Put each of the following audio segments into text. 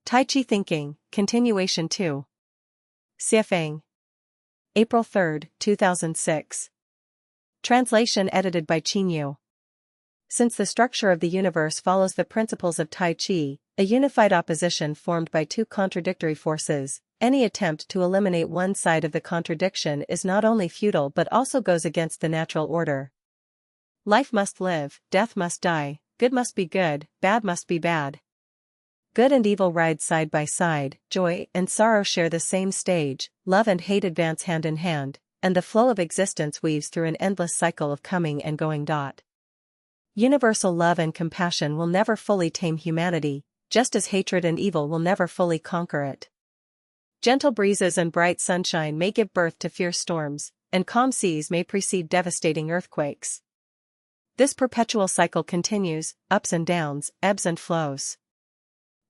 Tai Chi Thinking Continuation 2. Siafeng. April 3, 2006. Translation edited by Qinyu. Since the structure of the universe follows the principles of Tai Chi, a unified opposition formed by two contradictory forces, any attempt to eliminate one side of the contradiction is not only futile but also goes against the natural order. Life must live, death must die, good must be good, bad must be bad. Good and evil ride side by side, joy and sorrow share the same stage, love and hate advance hand in hand, and the flow of existence weaves through an endless cycle of coming and going. Universal love and compassion will never fully tame humanity, just as hatred and evil will never fully conquer it. Gentle breezes and bright sunshine may give birth to fierce storms, and calm seas may precede devastating earthquakes. This perpetual cycle continues, ups and downs, ebbs and flows.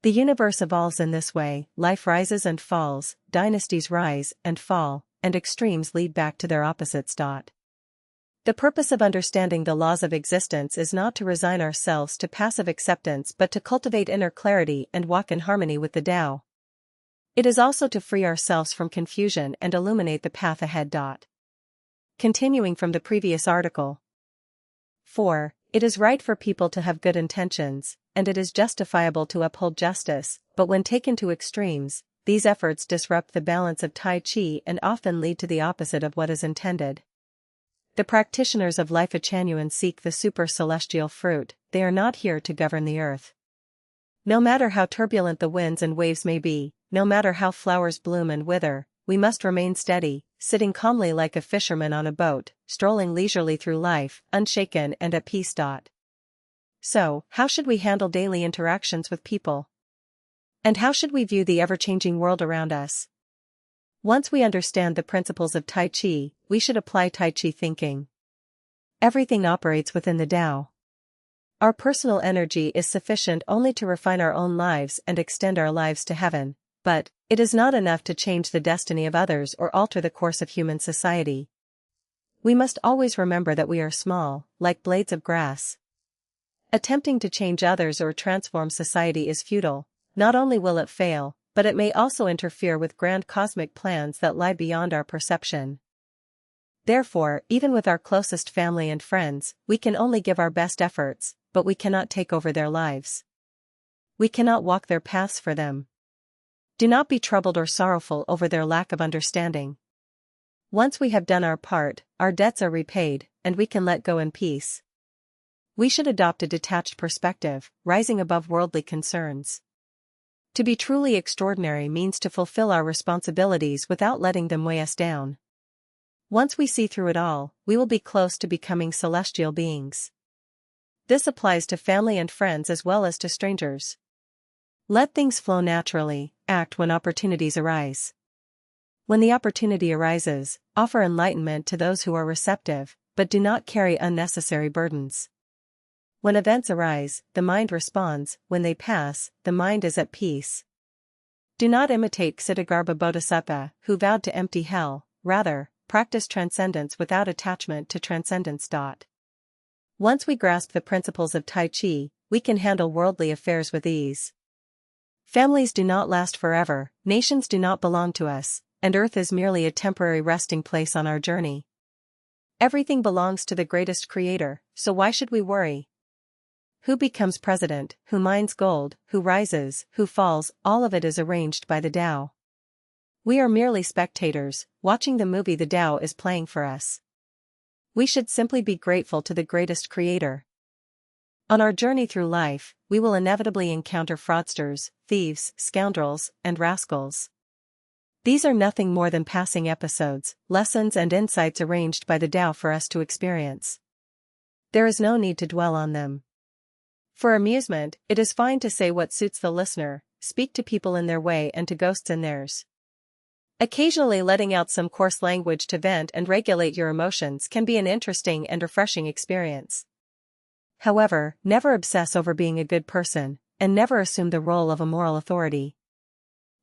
The universe evolves in this way, life rises and falls, dynasties rise and fall, and extremes lead back to their opposites. The purpose of understanding the laws of existence is not to resign ourselves to passive acceptance but to cultivate inner clarity and walk in harmony with the Tao. It is also to free ourselves from confusion and illuminate the path ahead. Continuing from the previous article. 4. It is right for people to have good intentions, and it is justifiable to uphold justice, but when taken to extremes, these efforts disrupt the balance of Tai Chi and often lead to the opposite of what is intended. The practitioners of Lifechanyuan seek the super-celestial fruit, they are not here to govern the earth. No matter how turbulent the winds and waves may be, no matter how flowers bloom and wither, we must remain steady, sitting calmly like a fisherman on a boat, strolling leisurely through life, unshaken and at peace. So, how should we handle daily interactions with people? And how should we view the ever-changing world around us? Once we understand the principles of Tai Chi, we should apply Tai Chi thinking. Everything operates within the Tao. Our personal energy is sufficient only to refine our own lives and extend our lives to heaven, but it is not enough to change the destiny of others or alter the course of human society. We must always remember that we are small, like blades of grass. Attempting to change others or transform society is futile. Not only will it fail, but it may also interfere with grand cosmic plans that lie beyond our perception. Therefore, even with our closest family and friends, we can only give our best efforts, but we cannot take over their lives. We cannot walk their paths for them. Do not be troubled or sorrowful over their lack of understanding. Once we have done our part, our debts are repaid, and we can let go in peace. We should adopt a detached perspective, rising above worldly concerns. To be truly extraordinary means to fulfill our responsibilities without letting them weigh us down. Once we see through it all, we will be close to becoming celestial beings. This applies to family and friends as well as to strangers. Let things flow naturally, act when opportunities arise. When the opportunity arises, offer enlightenment to those who are receptive, but do not carry unnecessary burdens. When events arise, the mind responds, when they pass, the mind is at peace. Do not imitate Ksitigarbha Bodhisattva, who vowed to empty hell, rather, practice transcendence without attachment to transcendence. Once we grasp the principles of Tai Chi, we can handle worldly affairs with ease. Families do not last forever, nations do not belong to us, and earth is merely a temporary resting place on our journey. Everything belongs to the greatest creator, so why should we worry? Who becomes president, who mines gold, who rises, who falls, all of it is arranged by the Tao. We are merely spectators, watching the movie the Tao is playing for us. We should simply be grateful to the greatest creator. On our journey through life, we will inevitably encounter fraudsters, thieves, scoundrels, and rascals. These are nothing more than passing episodes, lessons and insights arranged by the Tao for us to experience. There is no need to dwell on them. For amusement, it is fine to say what suits the listener, speak to people in their way and to ghosts in theirs. Occasionally letting out some coarse language to vent and regulate your emotions can be an interesting and refreshing experience. However, never obsess over being a good person, and never assume the role of a moral authority.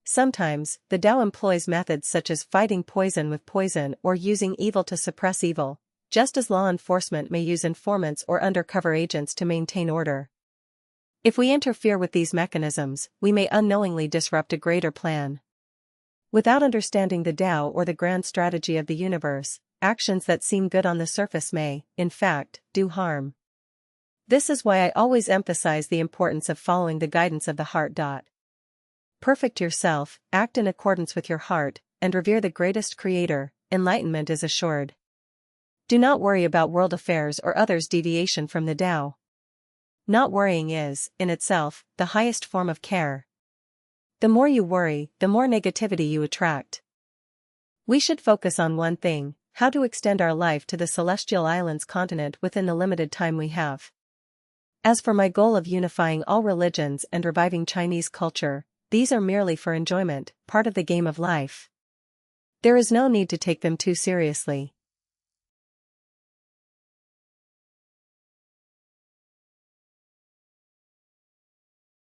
Sometimes, the Tao employs methods such as fighting poison with poison or using evil to suppress evil, just as law enforcement may use informants or undercover agents to maintain order. If we interfere with these mechanisms, we may unknowingly disrupt a greater plan. Without understanding the Tao or the grand strategy of the universe, actions that seem good on the surface may, in fact, do harm. This is why I always emphasize the importance of following the guidance of the heart. Perfect yourself, act in accordance with your heart, and revere the greatest creator. Enlightenment is assured. Do not worry about world affairs or others' deviation from the Tao. Not worrying is, in itself, the highest form of care. The more you worry, the more negativity you attract. We should focus on one thing: how to extend our life to the Celestial Islands continent within the limited time we have. As for my goal of unifying all religions and reviving Chinese culture, these are merely for enjoyment, part of the game of life. There is no need to take them too seriously.